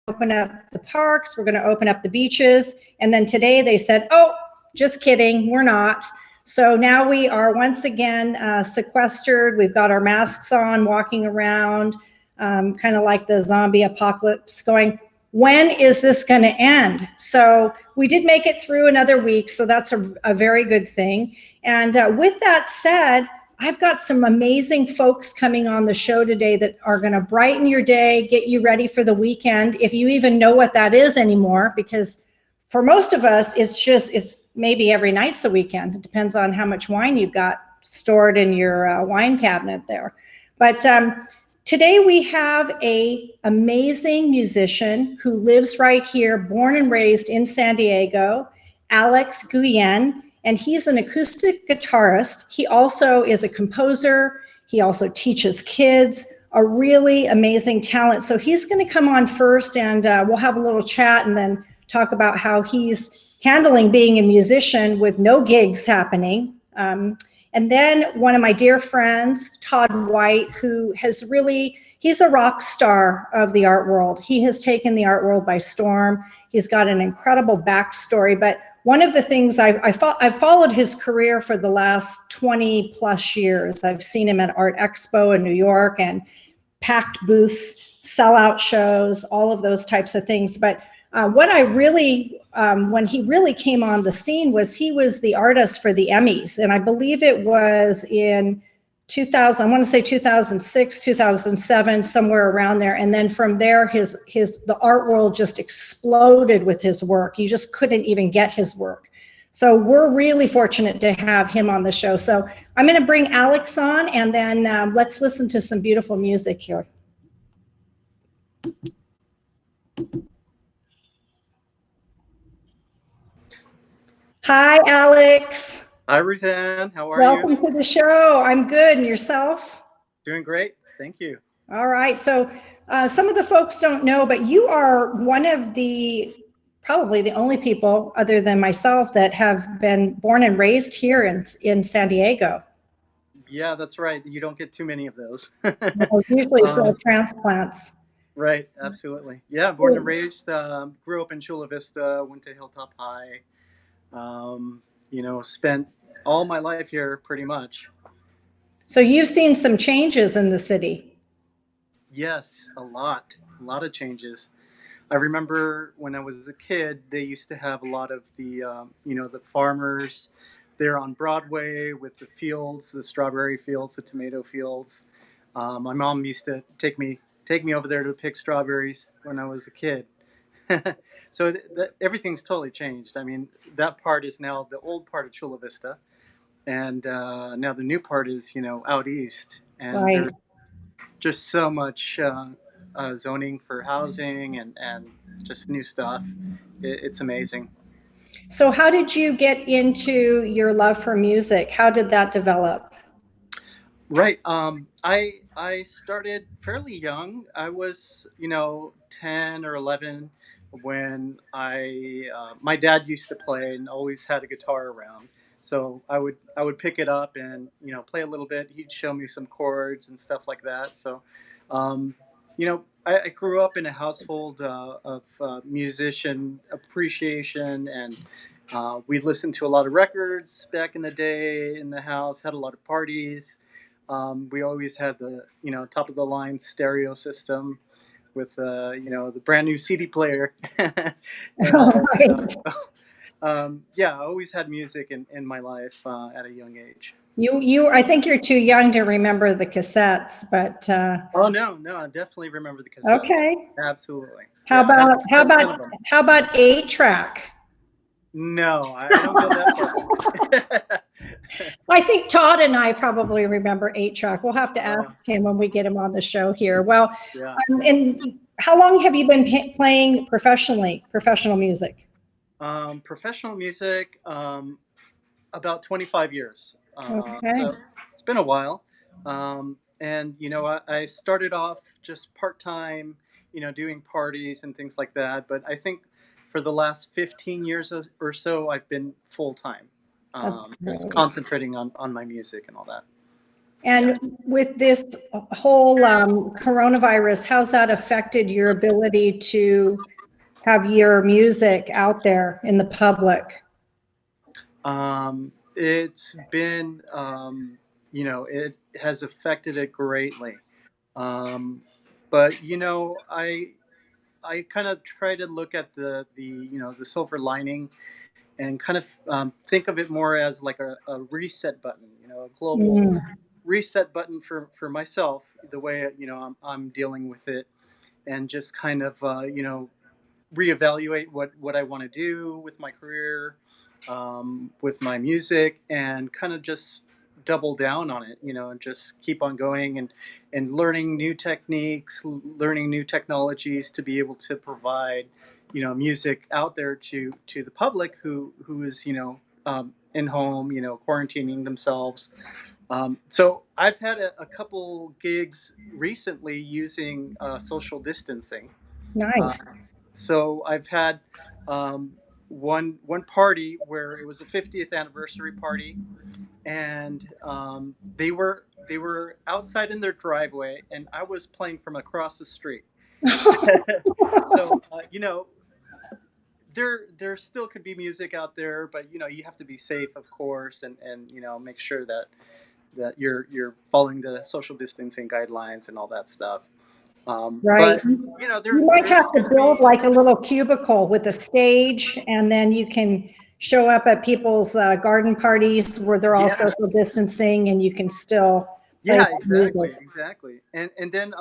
open up the parks, we're going to open up the beaches. And then today they said, oh, just kidding, we're not. So now we are once again sequestered. We've got our masks on, walking around, kind of like the zombie apocalypse, going, when is this going to end? So we did make it through another week, so that's a very good thing. And with that said, I've got some amazing folks coming on the show today that are going to brighten your day, get you ready for the weekend, if you even know what that is anymore, because for most of us, it's maybe every night's a weekend. It depends on how much wine you've got stored in your wine cabinet there. But today we have an amazing musician who lives right here, born and raised in San Diego, Alex Guillen, and he's an acoustic guitarist. He also is a composer. He also teaches kids, a really amazing talent. So he's going to come on first, and we'll have a little chat and then talk about how he's handling being a musician with no gigs happening. And then one of my dear friends, Todd White, who has really, he's a rock star of the art world. He has taken the art world by storm. He's got an incredible backstory. But one of the things I've followed his career for the last 20 plus years. I've seen him at Art Expo in New York and packed booths, sellout shows, all of those types of things. But what I really, when he really came on the scene was he was the artist for the Emmys. And I believe it was in 2000, I want to say 2006, 2007, somewhere around there. And then from there, the art world just exploded with his work. You just couldn't even get his work. So we're really fortunate to have him on the show. So I'm going to bring Alex on, and then let's listen to some beautiful music here. Hi, Alex. Hi, Ruth-Ann. How are you? Welcome to the show. I'm good. And yourself? Doing great. Thank you. All right. So some of the folks don't know, but you are one of probably the only people other than myself that have been born and raised here in San Diego. Yeah, that's right. You don't get too many of those. Well, usually it's transplants. Right. Absolutely. Yeah. Born and raised, grew up in Chula Vista, went to Hilltop High. Spent all my life here pretty much. So you've seen some changes in the city. Yes, a lot of changes. I remember when I was a kid, they used to have a lot of the farmers there on Broadway with the fields, the strawberry fields, the tomato fields. My mom used to take me over there to pick strawberries when I was a kid. So everything's totally changed. I mean, that part is now the old part of Chula Vista, and now the new part is out east, and Right. there's just so much zoning for housing and just new stuff. It's amazing. So how did you get into your love for music? How did that develop? Right. I started fairly young. I was 10 or 11 when my dad used to play and always had a guitar around. So I would pick it up and play a little bit. He'd show me some chords and stuff like that. So I grew up in a household of musician appreciation, and we listened to a lot of records back in the day in the house. Had a lot of parties. We always had the top of the line stereo system with the brand new CD player. Yeah, I always had music in my life at a young age. I think you're too young to remember the cassettes, but oh no, I definitely remember the cassettes. Okay, absolutely. How about 8-track? No, I don't go that far. I think Todd and I probably remember 8-track. We'll have to ask him when we get him on the show here. Well, yeah. And how long have you been playing professional music? Professional music, about 25 years. Okay. So it's been a while. And, I started off just part-time, doing parties and things like that. But I think for the last 15 years or so, I've been full-time. Concentrating on my music and all that. And with this whole coronavirus, how's that affected your ability to have your music out there in the public? It's been, it has affected it greatly. Um, but I kind of try to look at the silver lining and kind of think of it more as like a reset button, a global Mm, reset button for myself, the way I'm dealing with it, and just kind of reevaluate what I want to do with my career, with my music, and kind of just double down on it, and just keep on going and learning new techniques, learning new technologies to be able to provide, music out there to the public who is in home, quarantining themselves. So I've had a couple gigs recently using social distancing. Uh, nice. so I've had um, one party where it was a 50th anniversary party, and they were outside in their driveway, and I was playing from across the street. So there still could be music out there, but you have to be safe, of course, and make sure that you're following the social distancing guidelines and all that stuff. Right. But You might there's have to going to build be. like a little cubicle with a stage, and then you can show up at people's garden parties where they're all Yeah, social distancing, and you can still play yeah, that music. exactly. And then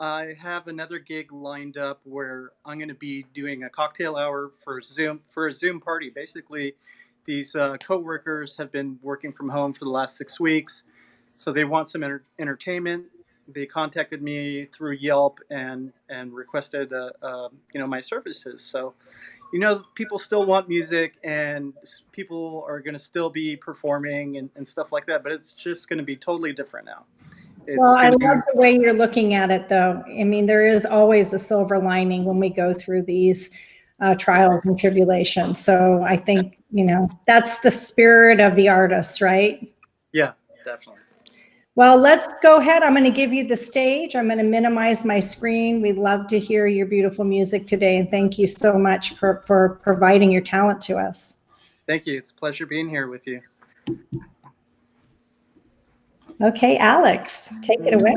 I have another gig lined up where I'm going to be doing a cocktail hour for a Zoom party. Basically, these coworkers have been working from home for the last 6 weeks, so they want some entertainment. They contacted me through Yelp and requested my services. So people still want music, and people are going to still be performing and stuff like that, but it's just going to be totally different now. Well, It's I going to love be. the way you're looking at it, though. I mean, there is always a silver lining when we go through these trials and tribulations. So I think, that's the spirit of the artist, right? Yeah, definitely. Well, let's go ahead. I'm going to give you the stage. I'm going to minimize my screen. We love to hear your beautiful music today. And thank you so much for providing your talent to us. Thank you. It's a pleasure being here with you. Okay, Alex, take it away.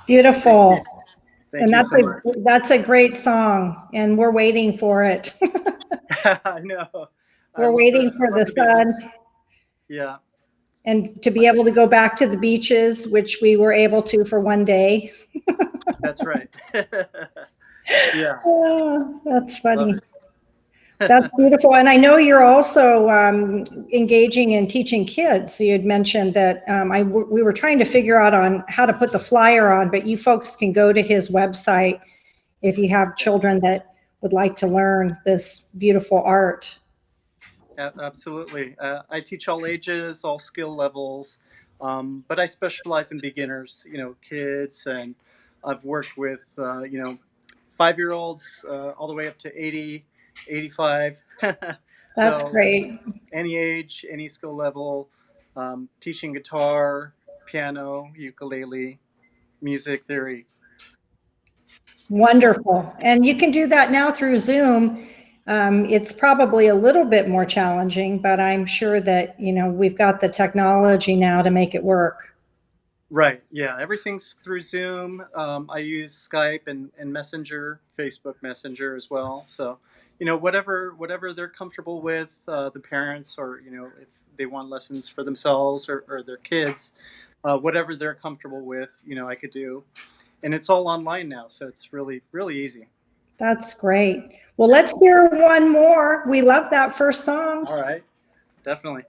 Beautiful. Thank And you so much. that's a great song, and we're waiting for it. I know. We're waiting for the sun. Yeah. And to be able to go back to the beaches, which we were able to for one day. That's right. Yeah. Oh, that's Love funny. it. That's beautiful. And I know you're also engaging in teaching kids. So you had mentioned that we were trying to figure out on how to put the flyer on, but you folks can go to his website if you have children that would like to learn this beautiful art. Absolutely. I teach all ages, all skill levels, but I specialize in beginners, kids, and I've worked with, 5-year-olds all the way up to 80, 85. That's So great. any age, any skill level, teaching guitar, piano, ukulele, music theory. Wonderful. And you can do that now through Zoom. It's probably a little bit more challenging, but I'm sure that, we've got the technology now to make it work. Right. Yeah. Everything's through Zoom. I use Skype and Messenger, Facebook Messenger as well. So, whatever they're comfortable with, the parents, or if they want lessons for themselves or their kids, whatever they're comfortable with, I could do. And it's all online now, so it's really, really easy. That's great. Well, let's hear one more. We love that first song. All right. Definitely.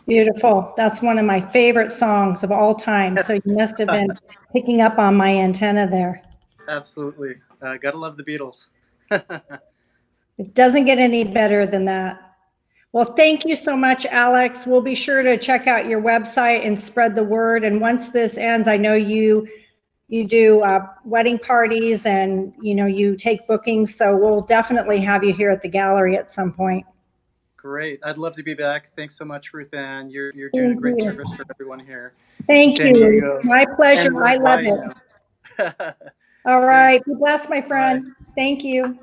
Beautiful. That's one of my favorite songs of all time. So you must have been picking up on my antenna there. Absolutely. Gotta love the Beatles. It doesn't get any better than that. Well, thank you so much, Alex. We'll be sure to check out your website and spread the word. And once this ends, I know you do wedding parties and you take bookings. So we'll definitely have you here at the gallery at some point. Great. I'd love to be back. Thanks so much, Ruth-Ann. You're doing a great service for everyone here. Thank San you. Diego. My pleasure. And I love worldwide it. All right. Thanks. Be blessed, my friend. Bye. Thank you.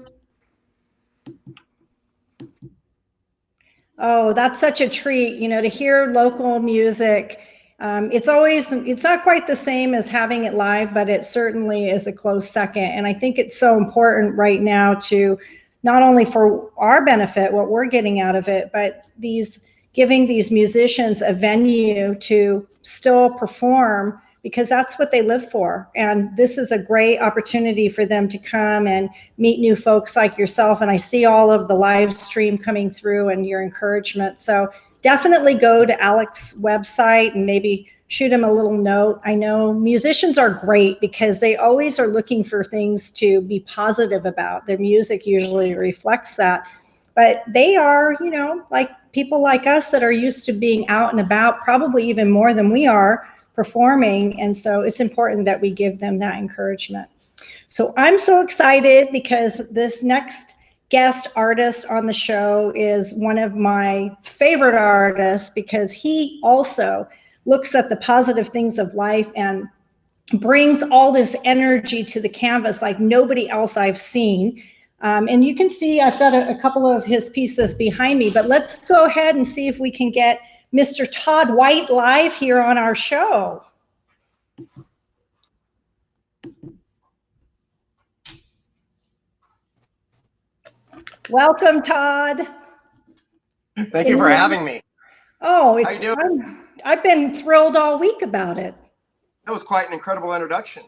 Oh, that's such a treat, to hear local music. It's not quite the same as having it live, but it certainly is a close second. And I think it's so important right now to not only for our benefit, what we're getting out of it, but giving these musicians a venue to still perform, because that's what they live for. And this is a great opportunity for them to come and meet new folks like yourself. And I see all of the live stream coming through and your encouragement. So definitely go to Alex's website and maybe shoot him a little note. I know musicians are great because they always are looking for things to be positive about. Their music usually reflects that. But they are, you know, like people like us that are used to being out and about, probably even more than we are performing. And so it's important that we give them that encouragement. So I'm so excited because this next guest artist on the show is one of my favorite artists because he also looks at the positive things of life and brings all this energy to the canvas like nobody else I've seen. And you can see I've got a couple of his pieces behind me, but let's go ahead and see if we can get Mr. Todd White live here on our show. Welcome, Todd. Thank you for having me. Oh, I've been thrilled all week about it. That was quite an incredible introduction.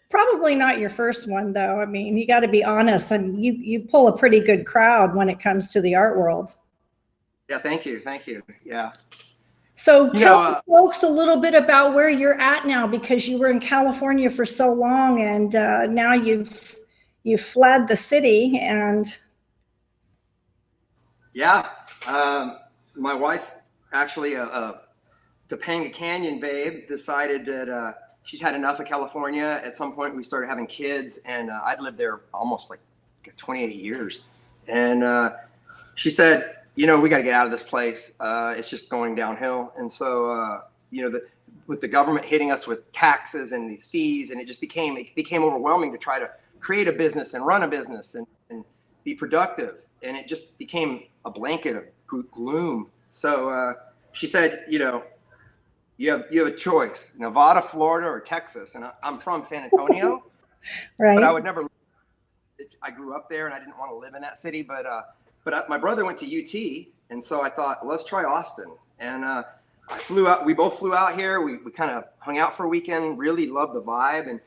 Probably not your first one, though. I mean, you got to be honest. I mean, you pull a pretty good crowd when it comes to the art world. Yeah, thank you. Thank you. Yeah. So tell folks a little bit about where you're at now, because you were in California for so long, and now you've fled the city. And yeah, my wife, actually, Topanga Canyon babe, decided that she's had enough of California. At some point, we started having kids, and I'd lived there almost like 28 years. And she said, you know, we got to get out of this place. It's just going downhill. And so, you know, with the government hitting us with taxes and these fees, and it became overwhelming to try to create a business and run a business and be productive. And it just became a blanket of gloom. So she said, you know, you have a choice, Nevada, Florida, or Texas. And I'm from San Antonio, right. But I grew up there and I didn't want to live in that city. But my brother went to UT. And so I thought, let's try Austin. And I flew out. We both flew out here. We kind of hung out for a weekend, really loved the vibe.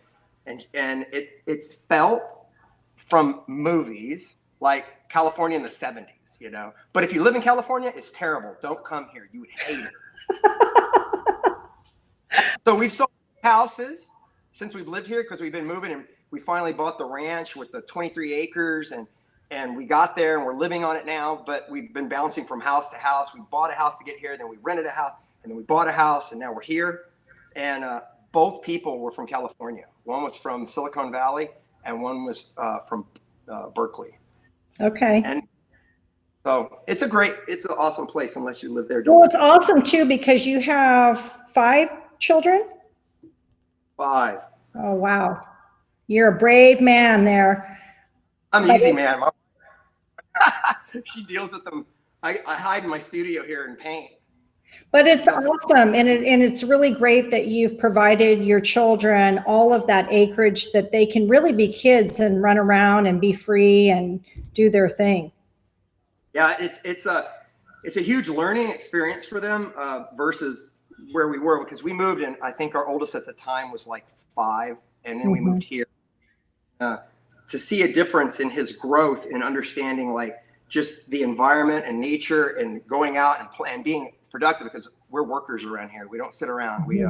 And it felt from movies like California in the 70s, you know. But if you live in California, it's terrible. Don't come here. You would hate it. So we've sold houses since we've lived here because we've been moving, and we finally bought the ranch with the 23 acres, and we got there and we're living on it now. But we've been bouncing from house to house. We bought a house to get here, then we rented a house, and then we bought a house, and now we're here. And both people were from California. One was from Silicon Valley, and one was from Berkeley. Okay. And so it's an awesome place unless you live there. Well, it's awesome too because you have 5 children. 5. Oh, wow. You're a brave man there. I'm easy, man. She deals with them. I hide in my studio here and paint. But it's awesome. And it's really great that you've provided your children all of that acreage that they can really be kids and run around and be free and do their thing. Yeah, it's a huge learning experience for them versus where we were, because we moved in. I think our oldest at the time was like 5, and then we moved here. To see a difference in his growth and understanding like just the environment and nature and going out and being productive, because we're workers around here. We don't sit around. We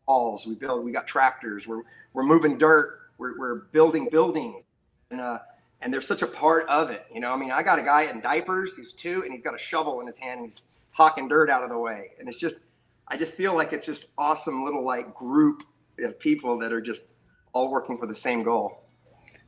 halls, we build, we got tractors, we're moving dirt, we're building buildings, and they're such a part of it. You know, I mean, I got a guy in diapers, he's 2, and he's got a shovel in his hand and he's hawking dirt out of the way. And it's just, I just feel like it's this awesome little like group of people that are just all working for the same goal.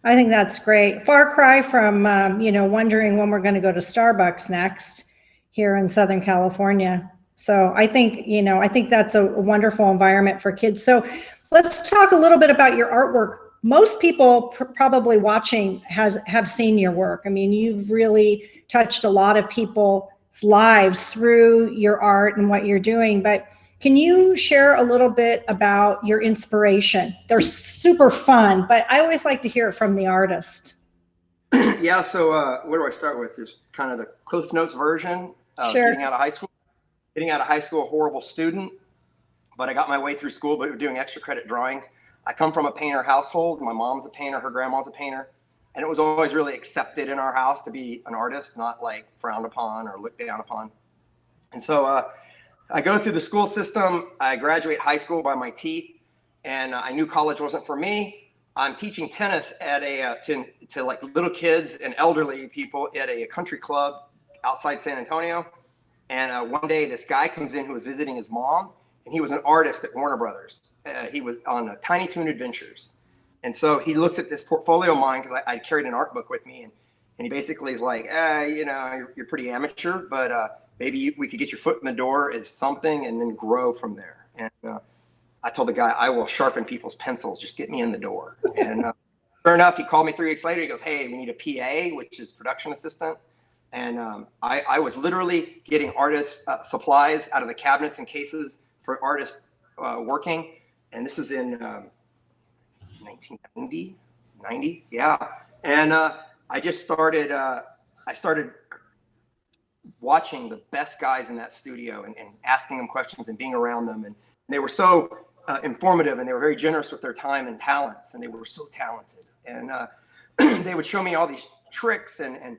I think that's great. Far cry from, wondering when we're going to go to Starbucks next here in Southern California. So I think that's a wonderful environment for kids. So let's talk a little bit about your artwork. Most people probably watching have seen your work. I mean, you've really touched a lot of people's lives through your art and what you're doing. But can you share a little bit about your inspiration? They're super fun, but I always like to hear it from the artist. Yeah. So where do I start with? There's kind of the Cliff Notes version of Sure. Getting out of high school, a horrible student, but I got my way through school, but doing extra credit drawings. I come from a painter household. My mom's a painter, her grandma's a painter. And it was always really accepted in our house to be an artist, not like frowned upon or looked down upon. And so I go through the school system. I graduate high school by my teeth, and I knew college wasn't for me. I'm teaching tennis at to like little kids and elderly people at a country club outside San Antonio. And one day this guy comes in who was visiting his mom, and he was an artist at Warner Brothers. He was on Tiny Toon Adventures. And so he looks at this portfolio of mine, because I carried an art book with me, and he basically is like, you know, you're pretty amateur, but maybe we could get your foot in the door as something and then grow from there. And I told the guy, I will sharpen people's pencils, just get me in the door. And sure enough, he called me 3 weeks later. He goes, hey, we need a PA, which is production assistant. And I was literally getting artist supplies out of the cabinets and cases for artists working. And this was in 1990, yeah. And I just started, I started watching the best guys in that studio and asking them questions and being around them. And they were so informative, and they were very generous with their time and talents, and they were so talented. And they would show me all these tricks. And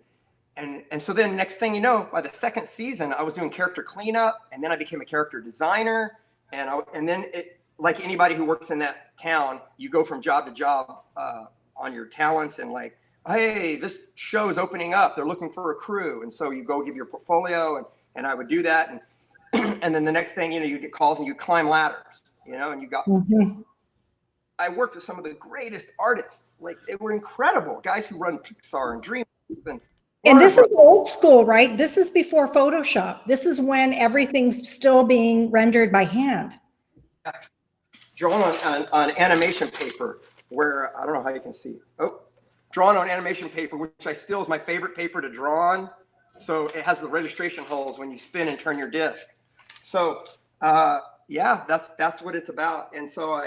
so then next thing you know, by the second season, I was doing character cleanup, and then I became a character designer. And then like anybody who works in that town, you go from job to job on your talents, and like, hey, this show is opening up. They're looking for a crew. And so you go give your portfolio, and I would do that. And and then the next thing, you know, you get calls and you climb ladders, you know, and you got, I worked with some of the greatest artists. Like, they were incredible guys who run Pixar and DreamWorks. And this is old school, right? This is before Photoshop. This is when everything's still being rendered by hand. Drawn on animation paper, where, I don't know how you can see. Oh, drawn on animation paper, which I still is my favorite paper to draw on. So it has the registration holes when you spin and turn your disc. So yeah, that's what it's about. And so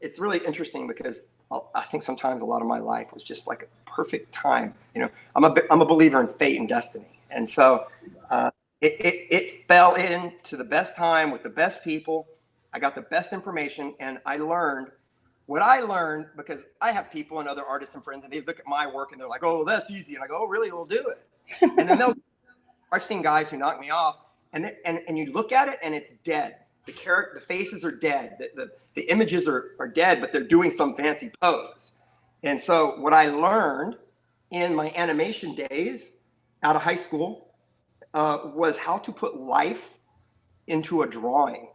it's really interesting, because I think sometimes a lot of my life was just like a perfect time. You know, I'm a believer in fate and destiny. And so it fell into the best time with the best people. I got the best information, and I learned what I learned, because I have people and other artists and friends, and they look at my work and they're like, oh, that's easy. And I go, oh, really? We'll do it. And then I've seen guys who knock me off, and you look at it and it's dead. The faces are dead. The images are dead, but they're doing some fancy pose. And so what I learned in my animation days out of high school was how to put life into a drawing,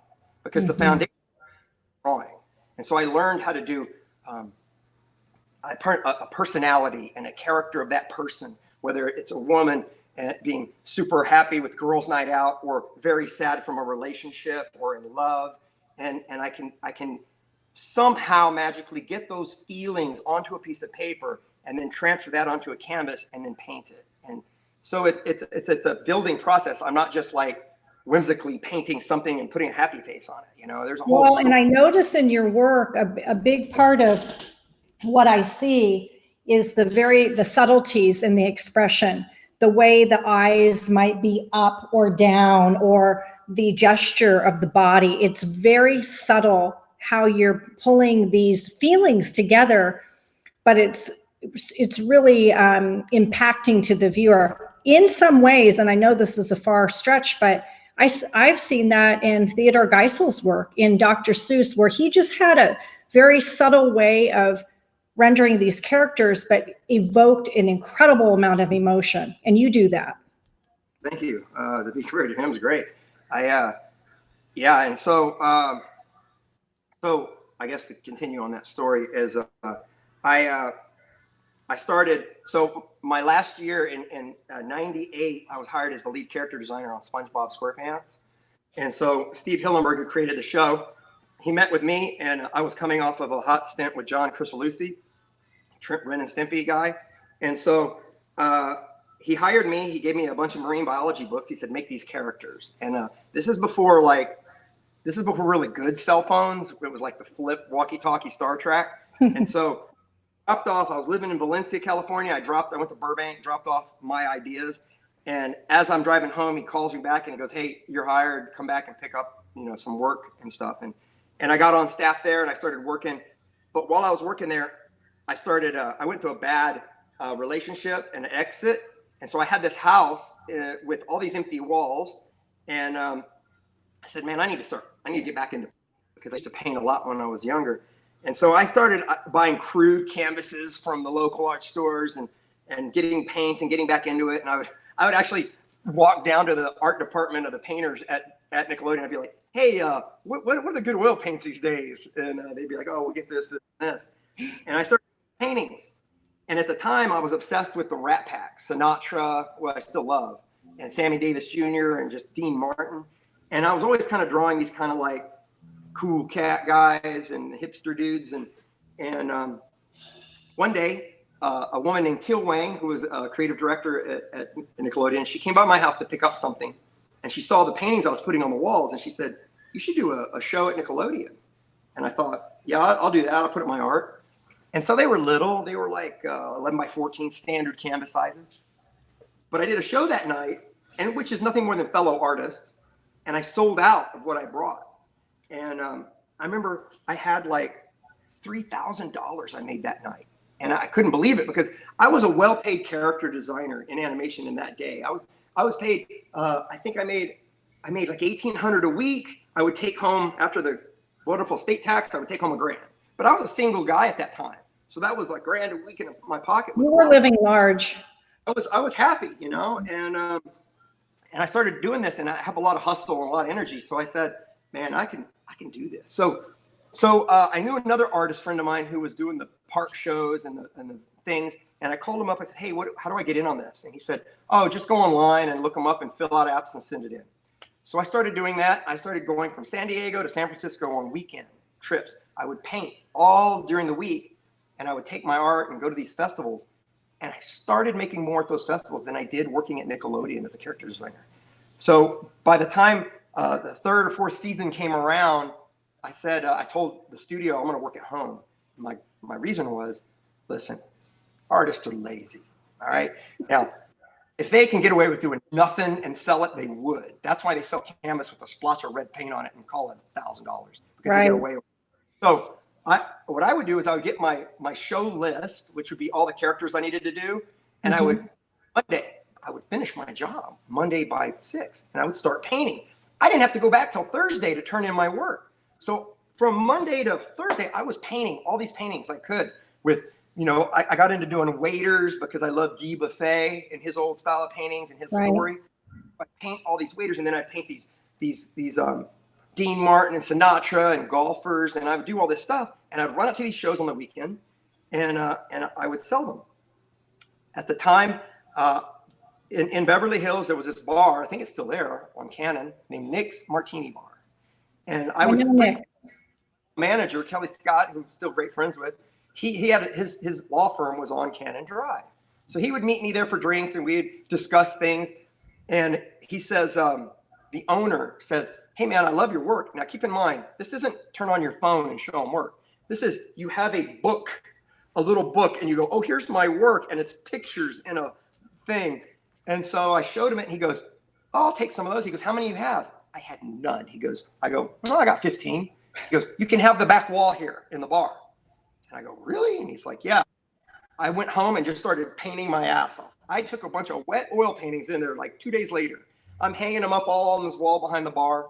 because the foundation is drawing. And so I learned how to do a personality and a character of that person, whether it's a woman being super happy with girls' night out, or very sad from a relationship, or in love. And I can somehow magically get those feelings onto a piece of paper, and then transfer that onto a canvas, and then paint it. And so it's a building process. I'm not just like whimsically painting something and putting a happy face on it. You know, there's a whole. Well, and I notice in your work, a big part of what I see is the subtleties in the expression, the way the eyes might be up or down, or the gesture of the body. It's very subtle how you're pulling these feelings together, but it's really impacting to the viewer in some ways. And I know this is a far stretch, but I've seen that in Theodore Geisel's work, in Dr. Seuss, where he just had a very subtle way of rendering these characters, but evoked an incredible amount of emotion. And you do that. Thank you. To be fair to him is great. Yeah. And so I guess to continue on that story is I started, so my last year in 98, I was hired as the lead character designer on SpongeBob SquarePants. And so Steve Hillenburg, who created the show, he met with me, and I was coming off of a hot stint with John Crisalucci, Ren and Stimpy guy. And so he hired me. He gave me a bunch of marine biology books. He said, make these characters. And this is before really good cell phones. It was like the flip walkie-talkie Star Trek. And so dropped off. I was living in Valencia, California. I went to Burbank, dropped off my ideas. And as I'm driving home, he calls me back and he goes, hey, you're hired. Come back and pick up, some work and stuff. And I got on staff there, and I started working. But while I was working there, I went through a bad relationship and an exit. And so I had this house with all these empty walls. And I said, man, I need to get back into, because I used to paint a lot when I was younger. And so I started buying crude canvases from the local art stores and getting paints and getting back into it. And I would actually walk down to the art department of the painters at Nickelodeon. I'd be like, hey, what are the good oil paints these days? And they'd be like, oh, we'll get this, this, and this. And I started paintings. And at the time, I was obsessed with the Rat Pack, Sinatra, what I still love, and Sammy Davis Jr. and just Dean Martin. And I was always kind of drawing these kind of like cool cat guys and hipster dudes. And one day, a woman named Teal Wang, who was a creative director at Nickelodeon, she came by my house to pick up something. And she saw the paintings I was putting on the walls. And she said, you should do a show at Nickelodeon. And I thought, yeah, I'll do that. I'll put up my art. And so they were little. They were like 11 by 14 standard canvas sizes. But I did a show that night, and which is nothing more than fellow artists. And I sold out of what I brought. And I remember I had like $3,000 I made that night. And I couldn't believe it because I was a well-paid character designer in animation in that day. I was paid, I think I made like $1,800 a week. I would take home, after the wonderful state tax, I would take home $1,000. But I was a single guy at that time. So that was like $1,000 a week in my pocket. You were living large. I was happy, you know, and I started doing this, and I have a lot of hustle and a lot of energy. So I said, man, I can do this. So I knew another artist friend of mine who was doing the park shows and the things. And I called him up. I said, hey, how do I get in on this? And he said, oh, just go online and look them up and fill out apps and send it in. So I started doing that. I started going from San Diego to San Francisco on weekend trips. I would paint all during the week, and I would take my art and go to these festivals. And I started making more at those festivals than I did working at Nickelodeon as a character designer. So by the time the third or fourth season came around, I said, I told the studio, I'm going to work at home. My reason was, listen, artists are lazy. All right. Now, if they can get away with doing nothing and sell it, they would. That's why they sell canvas with a splotch of red paint on it and call it $1,000 because they get away with it. So what I would do is I would get my show list, which would be all the characters I needed to do. And I would finish my job Monday by 6, and I would start painting. I didn't have to go back till Thursday to turn in my work. So from Monday to Thursday, I was painting all these paintings I could with, you know, I got into doing waiters because I love Guy Buffet and his old style of paintings and his story. I paint all these waiters, and then I paint these Dean Martin and Sinatra and golfers, and I would do all this stuff, and I'd run out to these shows on the weekend, and I would sell them. At the time, in Beverly Hills, there was this bar, I think it's still there on Cannon, named Nick's Martini Bar. And I would manager, Kelly Scott, who I'm still great friends with, he had his law firm was on Cannon Drive. So he would meet me there for drinks, and we'd discuss things. And he says, the owner says, hey man, I love your work. Now keep in mind, this isn't turn on your phone and show them work. This is, you have a book, a little book, and you go, oh, here's my work. And it's pictures in a thing. And so I showed him it, and he goes, oh, I'll take some of those. He goes, how many do you have? I had none. I go, well, I got 15. He goes, you can have the back wall here in the bar. And I go, really? And he's like, yeah. I went home and just started painting my ass off. I took a bunch of wet oil paintings in there like 2 days later. I'm hanging them up all on this wall behind the bar.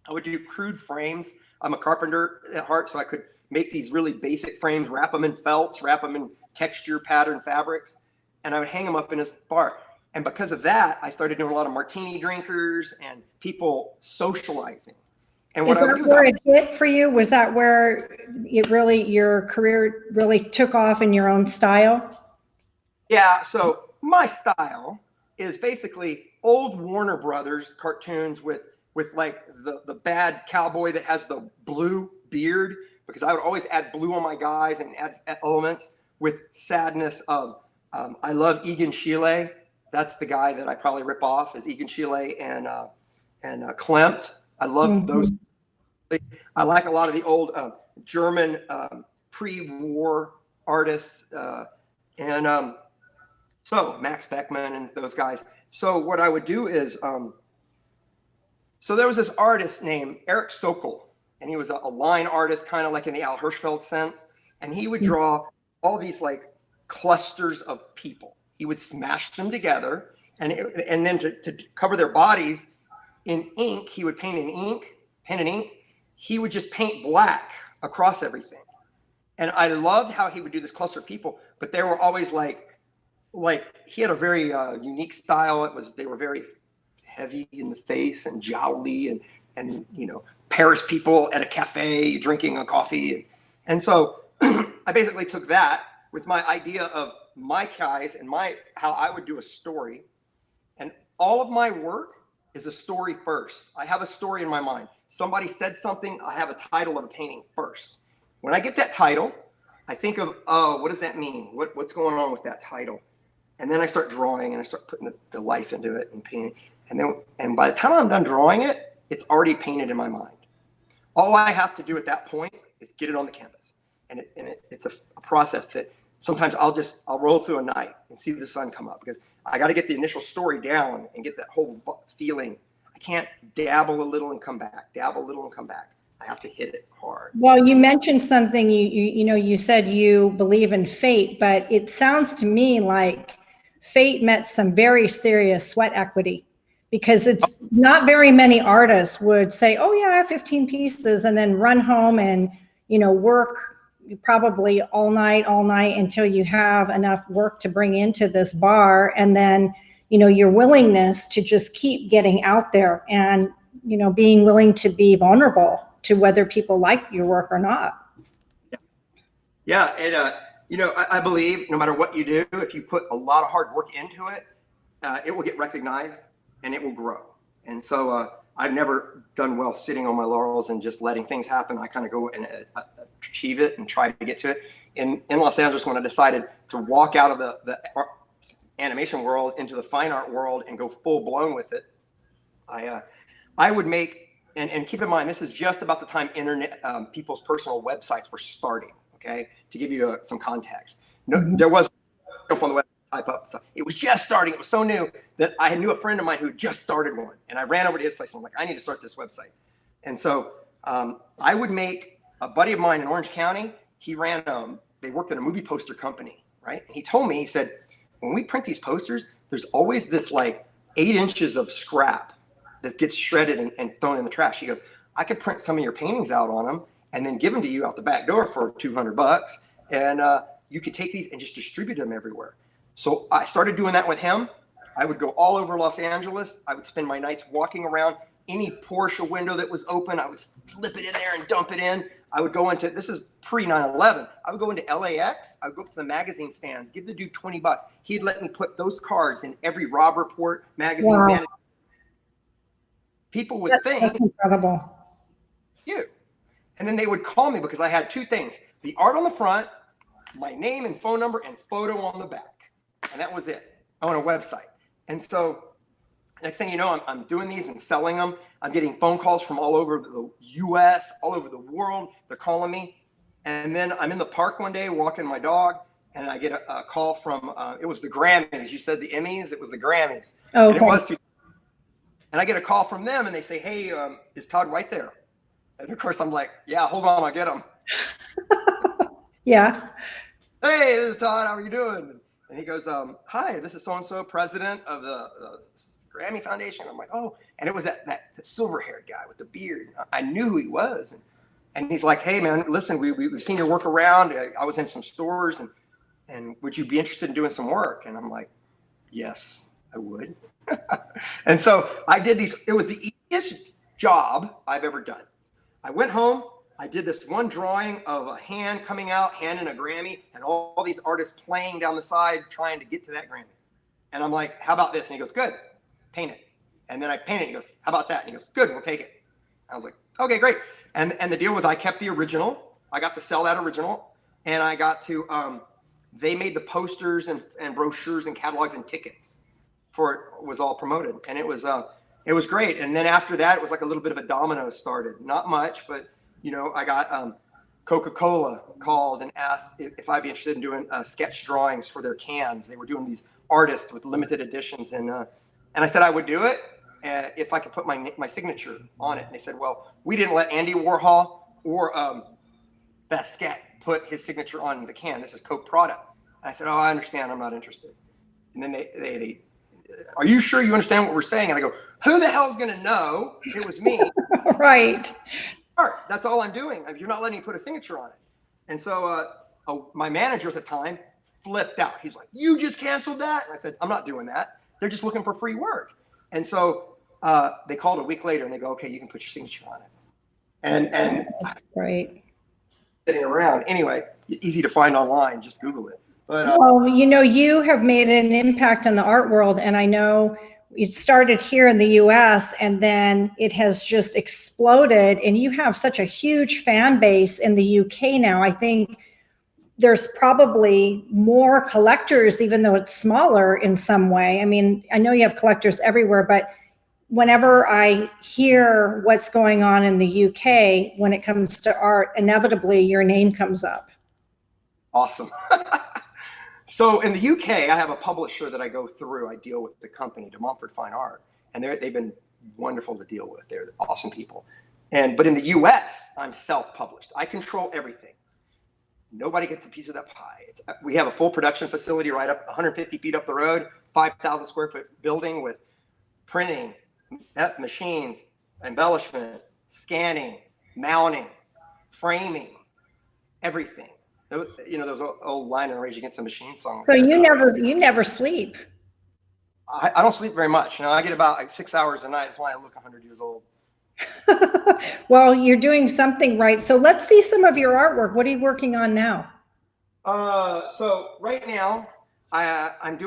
I would do crude frames. I'm a carpenter at heart, so I could make these really basic frames, wrap them in felts, wrap them in texture pattern fabrics, and I would hang them up in this bar. And because of that, I started doing a lot of martini drinkers and people socializing. And what I would do is where it hit for you? Was that where your career really took off in your own style? Yeah. So my style is basically old Warner Brothers cartoons with like the bad cowboy that has the blue beard, because I would always add blue on my guys and add elements with sadness of, I love Egan Schiele. That's the guy that I probably rip off, is Egan Schiele and Klimt. I love those. I like a lot of the old German pre-war artists so Max Beckmann and those guys. So what I would do is, so there was this artist named Eric Sokol, and he was a line artist, kind of like in the Al Hirschfeld sense. And he would draw all these like clusters of people. He would smash them together, and then to cover their bodies in ink, he would paint in ink, pen and ink. He would just paint black across everything. And I loved how he would do this cluster of people, but they were always like he had a very unique style. They were very heavy in the face and jowly and you know, Paris people at a cafe drinking a coffee. And so I basically took that with my idea of my guys and how I would do a story. And all of my work is a story first. I have a story in my mind. Somebody said something, I have a title of a painting first. When I get that title, I think of, oh, what does that mean? What's going on with that title? And then I start drawing and I start putting the life into it and painting. And by the time I'm done drawing it, it's already painted in my mind. All I have to do at that point is get it on the canvas. And it's a process that sometimes I'll roll through a night and see the sun come up, because I got to get the initial story down and get that whole feeling. I can't dabble a little and come back, dabble a little and come back. I have to hit it hard. Well, you mentioned something, you said you believe in fate, but it sounds to me like fate met some very serious sweat equity, because it's not very many artists would say, oh yeah, I have 15 pieces, and then run home and, work probably all night until you have enough work to bring into this bar. And then, your willingness to just keep getting out there and, being willing to be vulnerable to whether people like your work or not. Yeah. And, I believe no matter what you do, if you put a lot of hard work into it, it will get recognized and it will grow. And so I've never done well sitting on my laurels and just letting things happen. I kind of go and achieve it and try to get to it. In Los Angeles, when I decided to walk out of the animation world into the fine art world and go full blown with it, I would make, and keep in mind, this is just about the time internet, people's personal websites were starting. Okay, to give you some context, there was up on the web type up stuff. It was just starting. It was so new that I knew a friend of mine who just started one, and I ran over to his place and I'm like, I need to start this website. And so I would make a buddy of mine in Orange County. He ran they worked at a movie poster company, right? And he told me, he said, when we print these posters, there's always this like 8 inches of scrap that gets shredded and thrown in the trash. He goes, I could print some of your paintings out on them and then give them to you out the back door for $200, and you could take these and just distribute them everywhere. So I started doing that with him. I would go all over Los Angeles. I would spend my nights walking around. Any Porsche window that was open, I would slip it in there and dump it in. I would go into, this is pre 9/11. I would go into LAX. I would go up to the magazine stands, give the dude $20. He'd let me put those cards in every Rob Report magazine. Wow. People would think, that's incredible. You. And then they would call me because I had 2 things: the art on the front, my name and phone number, and photo on the back. And that was it on a website. And so next thing you know, I'm doing these and selling them. I'm getting phone calls from all over the US, all over the world. They're calling me. And then I'm in the park one day walking my dog, and I get a call from, it was the Grammys. You said the Emmys, it was the Grammys. Oh, okay. okay. And it was too. And I get a call from them and they say, hey, is Todd White there? And of course I'm like, yeah, hold on, I'll get him. Yeah. Hey, this is Todd, how are you doing? And he goes, hi, this is so-and-so, president of the Grammy Foundation. I'm like, oh, and it was that silver-haired guy with the beard. I knew who he was. And he's like, hey man, listen, we've seen your work around. I was in some stores and would you be interested in doing some work? And I'm like, yes, I would. And so I did these. It was the easiest job I've ever done. I went home, I did this one drawing of a hand coming out, hand in a Grammy, and all these artists playing down the side trying to get to that Grammy. And I'm like, how about this? And he goes, good, paint it. And then I paint it. He goes, how about that? And he goes, good, we'll take it. I was like, okay, great. And the deal was I kept the original. I got to sell that original. And I got to, they made the posters and brochures and catalogs and tickets for it was all promoted. And it was great. And then after that, it was like a little bit of a domino started. Not much, but I got Coca-Cola called and asked if I'd be interested in doing sketch drawings for their cans. They were doing these artists with limited editions, and I said I would do it if I could put my signature on it. And they said, well, we didn't let Andy Warhol or Basquiat put his signature on the can. This is Coke product. And I said, oh, I understand. I'm not interested. And then they are you sure you understand what we're saying? And I go, who the hell's going to know it was me? Right. Art. That's all I'm doing. You're not letting me put a signature on it. And so my manager at the time flipped out. He's like, you just canceled that? And I said, I'm not doing that. They're just looking for free work. And so they called a week later and they go, okay, you can put your signature on it. And That's great. Sitting around. Anyway, easy to find online. Just Google it. But well, you know, you have made an impact on the art world, and I know it started here in the US and then it has just exploded, and you have such a huge fan base in the UK now. I think there's probably more collectors, even though it's smaller in some way. I mean, I know you have collectors everywhere, but whenever I hear what's going on in the UK when it comes to art, inevitably your name comes up. Awesome. So in the UK, I have a publisher that I go through. I deal with the company, De Montfort Fine Art, and they've been wonderful to deal with. They're awesome people. But in the US, I'm self-published. I control everything. Nobody gets a piece of that pie. We have a full production facility right up 150 feet up the road, 5,000 square foot building with printing, machines, embellishment, scanning, mounting, framing, everything. You know, those old line in Rage Against the Machine songs. So you never sleep. I don't sleep very much. You know, I get about like 6 hours a night. That's why I look 100 years old. Well, you're doing something right. So let's see some of your artwork. What are you working on now? So right now, I'm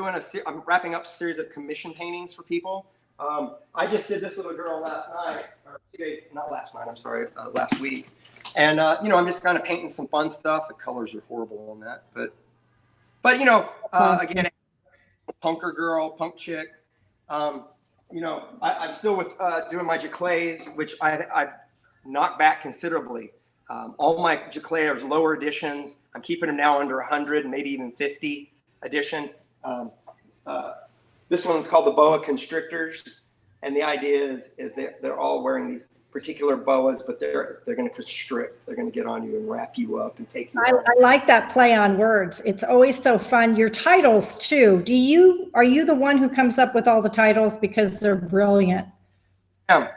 wrapping up a series of commission paintings for people. I just did this little girl last night, or not last night, I'm sorry, last week. And, you know, I'm just kind of painting some fun stuff. The colors are horrible on that. But you know, again, punker girl, punk chick. You know, I'm still with doing my Jaclays, which I've knocked back considerably. All my Jaclay are lower editions. I'm keeping them now under 100, maybe even 50 edition. This one's called the Boa Constrictors. And the idea is they're all wearing these particular boas, but they're going to constrict. They're going to get on you and wrap you up and take you I like that play on words. It's always so fun. Your titles too. Are you the one who comes up with all the titles, because they're brilliant? Yeah,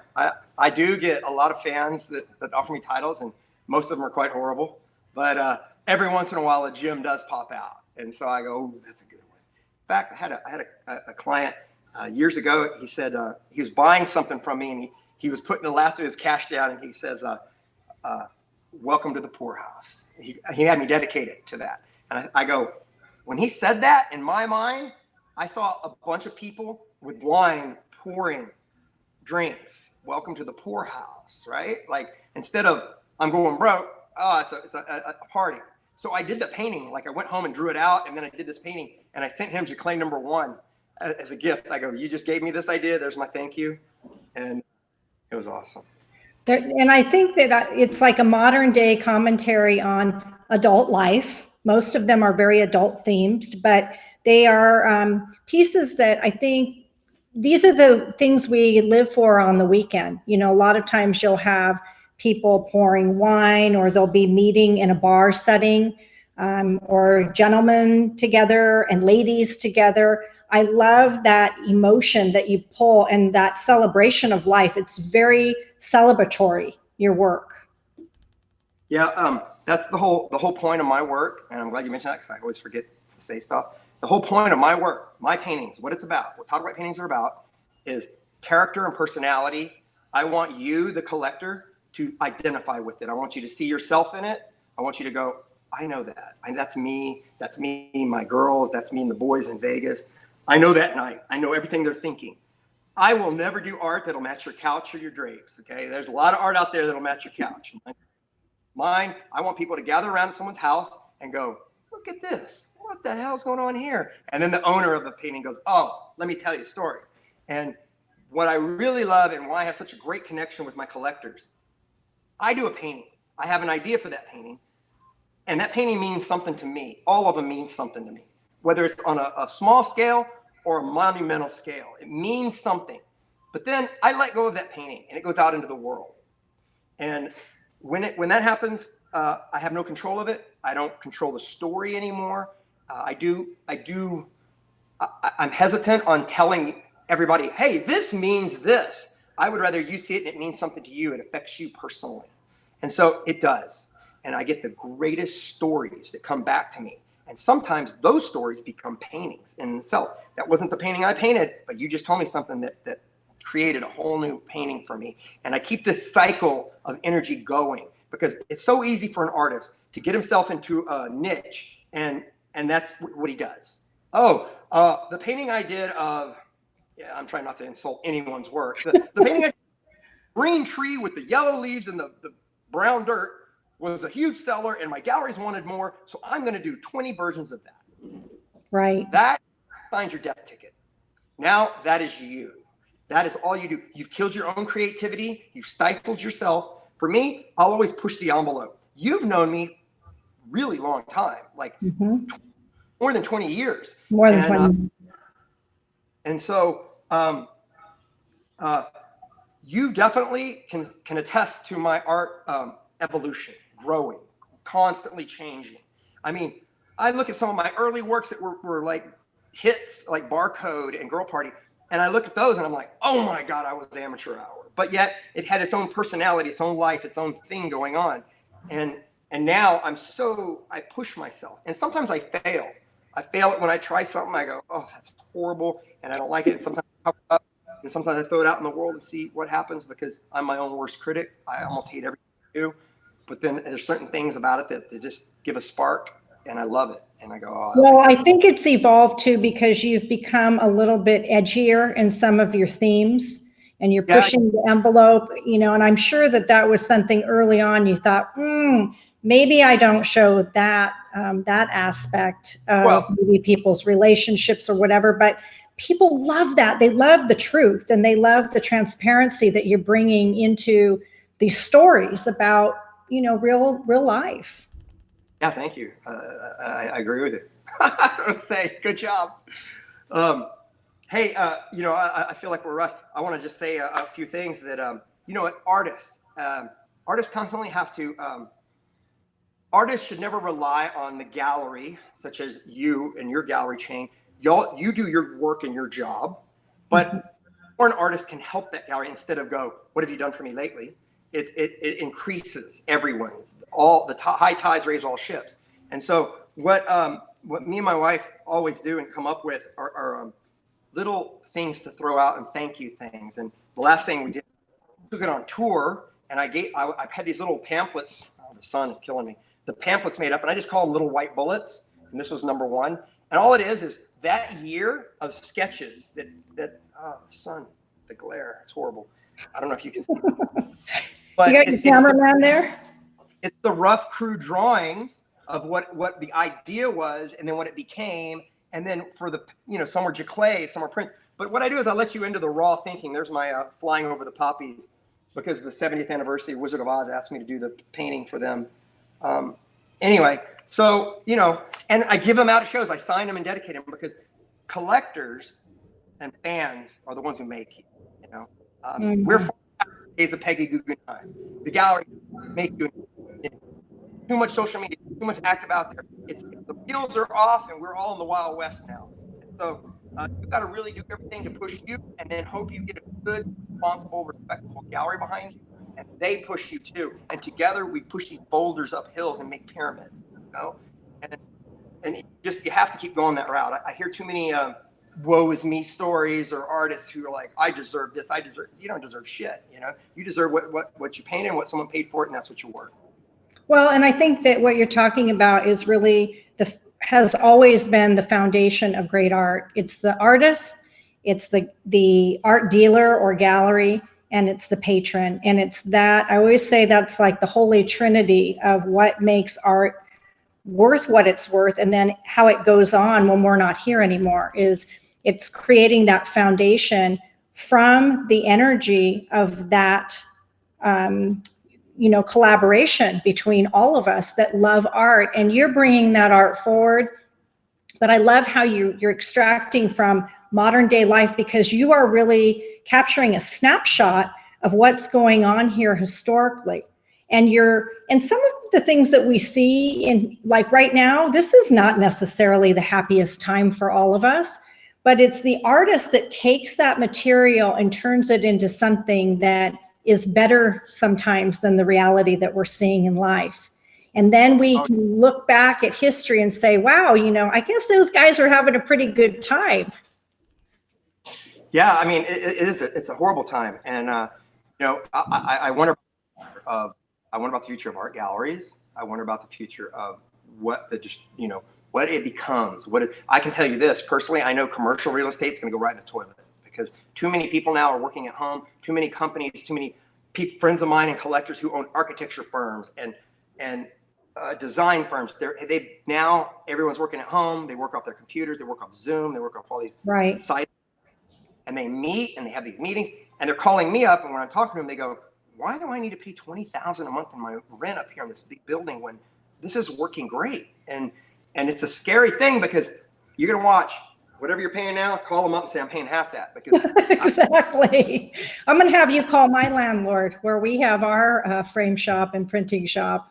I do get a lot of fans that offer me titles, and most of them are quite horrible. But every once in a while, a gem does pop out, and so I go, "Oh, that's a good one." In fact, I had a client years ago. He said he was buying something from me, and he was putting the last of his cash down, and he says, "Welcome to the poorhouse." He had me dedicate it to that. And I go, when he said that, in my mind, I saw a bunch of people with wine pouring drinks. Welcome to the poorhouse, right? Like, instead of I'm going broke, it's a party. So I did the painting. Like, I went home and drew it out, and then I did this painting, and I sent him Jaclay #1 as a gift. I go, you just gave me this idea. There's my thank you. And it was awesome. And I think that it's like a modern day commentary on adult life. Most of them are very adult themed, but they are pieces that I think these are the things we live for on the weekend. You know, a lot of times you'll have people pouring wine, or they'll be meeting in a bar setting, or gentlemen together and ladies together. I love that emotion that you pull and that celebration of life. It's very celebratory, your work. Yeah, that's the whole point of my work, and I'm glad you mentioned that, because I always forget to say stuff. The whole point of my work, my paintings, what it's about, what Todd White paintings are about, is character and personality. I want you, the collector, to identify with it. I want you to see yourself in it. I want you to go, I know that. That's me, my girls, that's me and the boys in Vegas. I know that night. I know everything they're thinking. I will never do art that'll match your couch or your drapes, okay? There's a lot of art out there that'll match your couch. Mine, I want people to gather around at someone's house and go, look at this. What the hell's going on here? And then the owner of the painting goes, oh, let me tell you a story. And what I really love, and why I have such a great connection with my collectors, I do a painting. I have an idea for that painting, and that painting means something to me. All of them mean something to me, whether it's on a small scale or a monumental scale. It means something. But then I let go of that painting, and it goes out into the world. And when that happens, I have no control of it. I don't control the story anymore. I'm hesitant on telling everybody, hey, this means this. I would rather you see it and it means something to you. It affects you personally. And so it does. And I get the greatest stories that come back to me. And sometimes those stories become paintings in themselves. That wasn't the painting I painted, but you just told me something that created a whole new painting for me. And I keep this cycle of energy going because it's so easy for an artist to get himself into a niche. And that's what he does. The painting I did of, I'm trying not to insult anyone's work. The painting I did, green tree with the yellow leaves and the brown dirt, was a huge seller and my galleries wanted more. So I'm going to do 20 versions of that. Right. That signs your death ticket. Now that is you. That is all you do. You've killed your own creativity. You've stifled yourself. For me, I'll always push the envelope. You've known me really long time, like more than 20 years. More than 20 years. And so you definitely can attest to my art evolution, growing, constantly changing. I mean, I look at some of my early works that were like hits, like Barcode and Girl Party, and I look at those and I'm like, oh my God, I was amateur hour. But yet it had its own personality, its own life, its own thing going on. And now I push myself. And sometimes I fail. I fail it when I try something. I go, oh, that's horrible. And I don't like it. And sometimes I cover it up. And sometimes I throw it out in the world and see what happens because I'm my own worst critic. I almost hate everything I do. But then there's certain things about it that just give a spark, and I love it. And I go, oh. Well, I think it's evolved too because you've become a little bit edgier in some of your themes, and you're pushing the envelope, and I'm sure that was something early on you thought, maybe I don't show that aspect of maybe people's relationships or whatever, but people love that. They love the truth and they love the transparency that you're bringing into these stories about, real life. Yeah, thank you. I agree with it. I would say, good job. Hey, I feel like we're rushed. I want to just say a few things that, artists constantly have to, artists should never rely on the gallery, such as you and your gallery chain. You do your work and your job, but or an artist can help that gallery instead of go, what have you done for me lately? It increases everyone. All the high tides raise all ships. And so what me and my wife always do and come up with are little things to throw out and thank you things. And the last thing we did, we took it on tour, and I've had these little pamphlets. Oh, the sun is killing me. The pamphlets made up, and I just call them little white bullets. And this was number 1. And all it is that year of sketches that the sun, the glare, it's horrible. I don't know if you can see. But you got your cameraman there? It's the rough, crude drawings of what the idea was, and then what it became, and then for the, some were Jaclay, some were prints. But what I do is I let you into the raw thinking. There's my Flying Over the Poppies, because the 70th anniversary of Wizard of Oz asked me to do the painting for them. Anyway, so, and I give them out at shows. I sign them and dedicate them because collectors and fans are the ones who make it, We're 4 days of Peggy Guggenheim. The gallery make you too much social media, too much active out there. The wheels are off, and we're all in the Wild West now. So you've got to really do everything to push you, and then hope you get a good, responsible, respectable gallery behind you, and they push you too. And together we push these boulders up hills and make pyramids. And you have to keep going that route. I hear too many woe is me stories or artists who are like, I deserve this, you don't deserve shit. You deserve what you painted and what someone paid for it, and that's what you're worth. Well, and I think that what you're talking about is really has always been the foundation of great art. It's the artist, it's the art dealer or gallery, and it's the patron. And it's that, I always say that's like the holy trinity of what makes art worth what it's worth, and then how it goes on when we're not here anymore. It's creating that foundation from the energy of that collaboration between all of us that love art, and you're bringing that art forward. But I love how you're extracting from modern day life, because you are really capturing a snapshot of what's going on here historically. And some of the things that we see in, like right now, this is not necessarily the happiest time for all of us, but it's the artist that takes that material and turns it into something that is better sometimes than the reality that we're seeing in life. And then we can look back at history and say, wow, you know, I guess those guys are having a pretty good time. Yeah, I mean, it's a horrible time. And, you know, I wonder about the future of art galleries. I wonder about the future of what you know, what it becomes. I can tell you this personally, I know commercial real estate is going to go right in the toilet because too many people now are working at home, too many companies, too many friends of mine and collectors who own architecture firms and design firms. Now everyone's working at home. They work off their computers. They work off Zoom. They work off all these sites, and they meet and they have these meetings. And they're calling me up, and when I'm talking to them, they go, "Why do I need to pay $20,000 a month in my rent up here in this big building when this is working great?" And it's a scary thing because you're gonna watch whatever you're paying now. Call them up and say, "I'm paying half that." Because exactly. I'm gonna have you call my landlord where we have our frame shop and printing shop.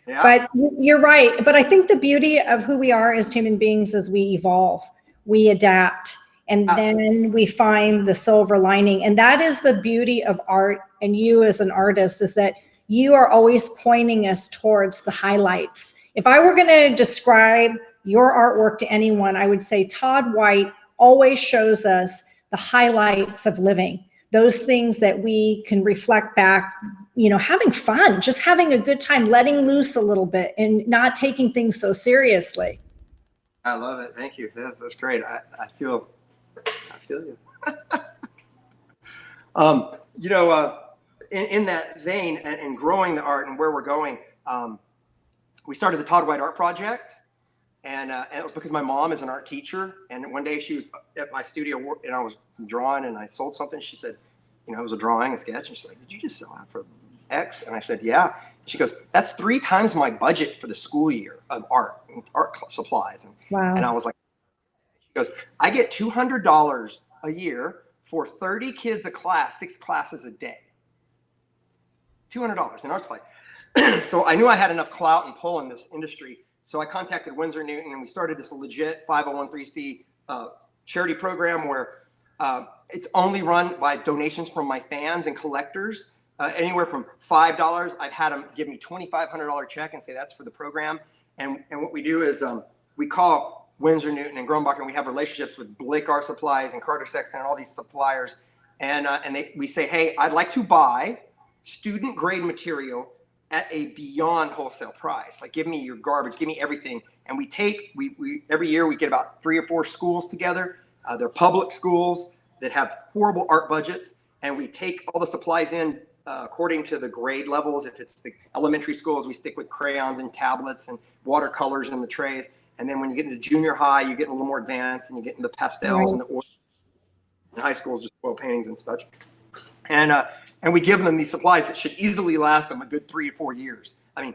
Yeah. But you're right. But I think the beauty of who we are as human beings is we evolve, we adapt, and then we find the silver lining. And that is the beauty of art. And you as an artist is that you are always pointing us towards the highlights. If I were going to describe your artwork to anyone, I would say Todd White always shows us the highlights of living. Those things that we can reflect back, you know, having fun, just having a good time, letting loose a little bit and not taking things so seriously. I love it. Thank you. That's great. I feel you. You know, in that vein and growing the art and where we're going, we started the Todd White Art Project, and it was because my mom is an art teacher. And one day she was at my studio and I was drawing and I sold something. She said, you know, it was a drawing, a sketch. And she's like, "Did you just sell that for X?" And I said, "Yeah." She goes, "That's 3 times my budget for the school year of art supplies." And, wow. And I was like, she goes, "I get $200 a year for 30 kids a class, 6 classes a day. $200 in art supply." So I knew I had enough clout and pull in this industry. So I contacted Winsor Newton and we started this legit 501(c) charity program where it's only run by donations from my fans and collectors. Anywhere from $5, I've had them give me $2,500 check and say that's for the program. And what we do is we call Winsor Newton and Grumbacher, and we have relationships with Blick Art Supplies and Carter Sexton and all these suppliers. And we say, "Hey, I'd like to buy student grade material at a beyond wholesale price. Like, give me your garbage, give me everything." And we every year we get about 3 or 4 schools together. They're public schools that have horrible art budgets, and we take all the supplies in according to the grade levels. If it's the elementary schools, we stick with crayons and tablets and watercolors in the trays. And then when you get into junior high, you get a little more advanced and you get into the pastels and the oil. In high schools, just oil paintings and such. And we give them these supplies that should easily last them a good 3 or 4 years. I mean,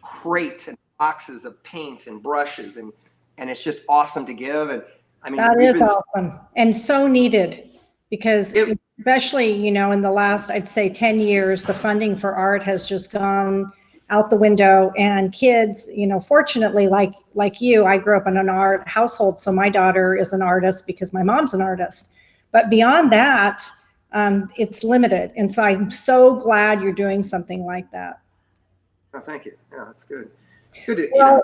crates and boxes of paints and brushes, and it's just awesome to give. And I mean, that is awesome and so needed because especially, you know, in the last, I'd say 10 years, the funding for art has just gone out the window. And kids, you know, fortunately, like you, I grew up in an art household. So my daughter is an artist because my mom's an artist. But beyond that, it's limited. And so I'm so glad you're doing something like that. Oh, thank you. Yeah, that's good. Good. Well,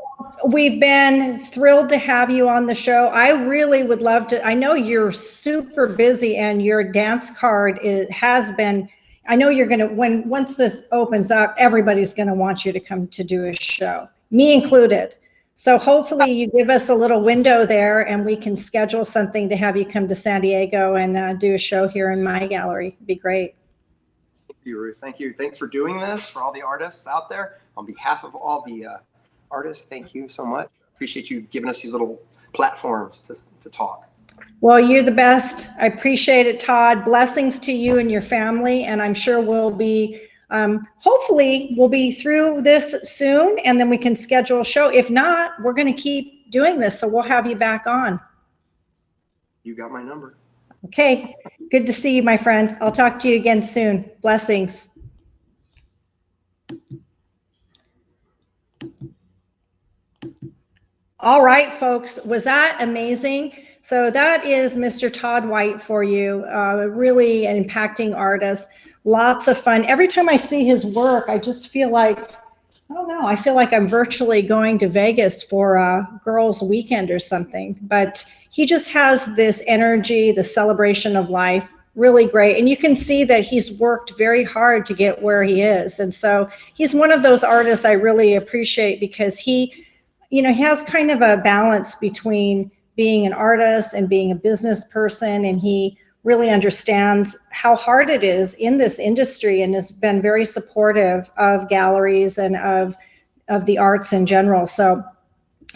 we've been thrilled to have you on the show. I really would love to. I know you're super busy and your dance card has been, I know you're going to, once this opens up, everybody's going to want you to come to do a show, me included. So hopefully you give us a little window there and we can schedule something to have you come to San Diego and do a show here in my gallery. It'd be great. Thank you, Ruth. Thank you. Thanks for doing this for all the artists out there. On behalf of all the artists, thank you so much. Appreciate you giving us these little platforms to talk. Well, you're the best. I appreciate it, Todd. Blessings to you and your family. And I'm sure we'll be, hopefully we'll be through this soon and then we can schedule a show. If not, we're going to keep doing this. So we'll have you back on. You got my number. Okay. Good to see you, my friend. I'll talk to you again soon. Blessings. All right, folks, was that amazing? So that is Mr. Todd White for you, really an impacting artist. Lots of fun. Every time I see his work, I just feel like, I don't know, I feel like I'm virtually going to Vegas for a girls' weekend or something. But he just has this energy, the celebration of life, really great. And you can see that he's worked very hard to get where he is. And so he's one of those artists I really appreciate because he has kind of a balance between being an artist and being a business person, and he really understands how hard it is in this industry and has been very supportive of galleries and of the arts in general. So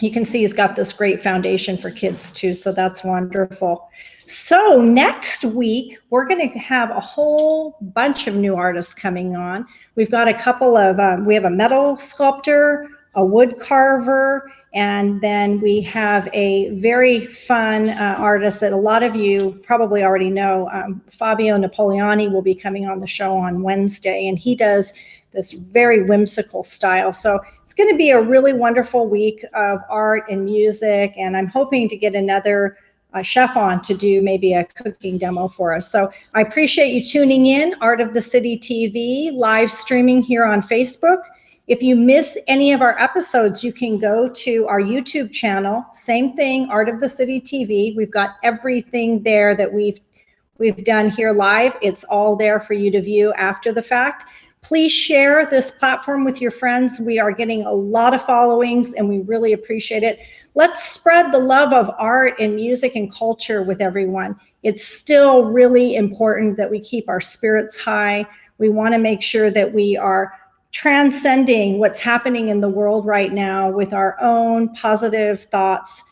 you can see he's got this great foundation for kids too, so that's wonderful. So next week, we're going to have a whole bunch of new artists coming on. We've got a couple of, we have a metal sculptor, a wood carver, and then we have a very fun artist that a lot of you probably already know. Fabio Napoleoni will be coming on the show on Wednesday, and he does this very whimsical style. So it's going to be a really wonderful week of art and music, and I'm hoping to get another chef on to do maybe a cooking demo for us. So I appreciate you tuning in. Art of the City TV, live streaming here on Facebook. If you miss any of our episodes, you can go to our YouTube channel. Same thing, Art of the City TV. We've got everything there that we've done here live. It's all there for you to view after the fact. Please share this platform with your friends. We are getting a lot of followings and we really appreciate it. Let's spread the love of art and music and culture with everyone. It's still really important that we keep our spirits high. We want to make sure that we are transcending what's happening in the world right now with our own positive thoughts,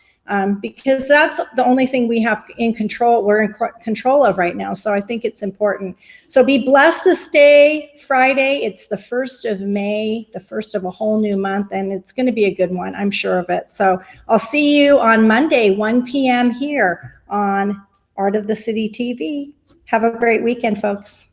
because that's the only thing we're in control of right now. So I think it's important. So be blessed this day, Friday. It's the 1st of May, the first of a whole new month, and it's going to be a good one. I'm sure of it. So I'll see you on Monday, 1 p.m. here on Art of the City TV. Have a great weekend, folks.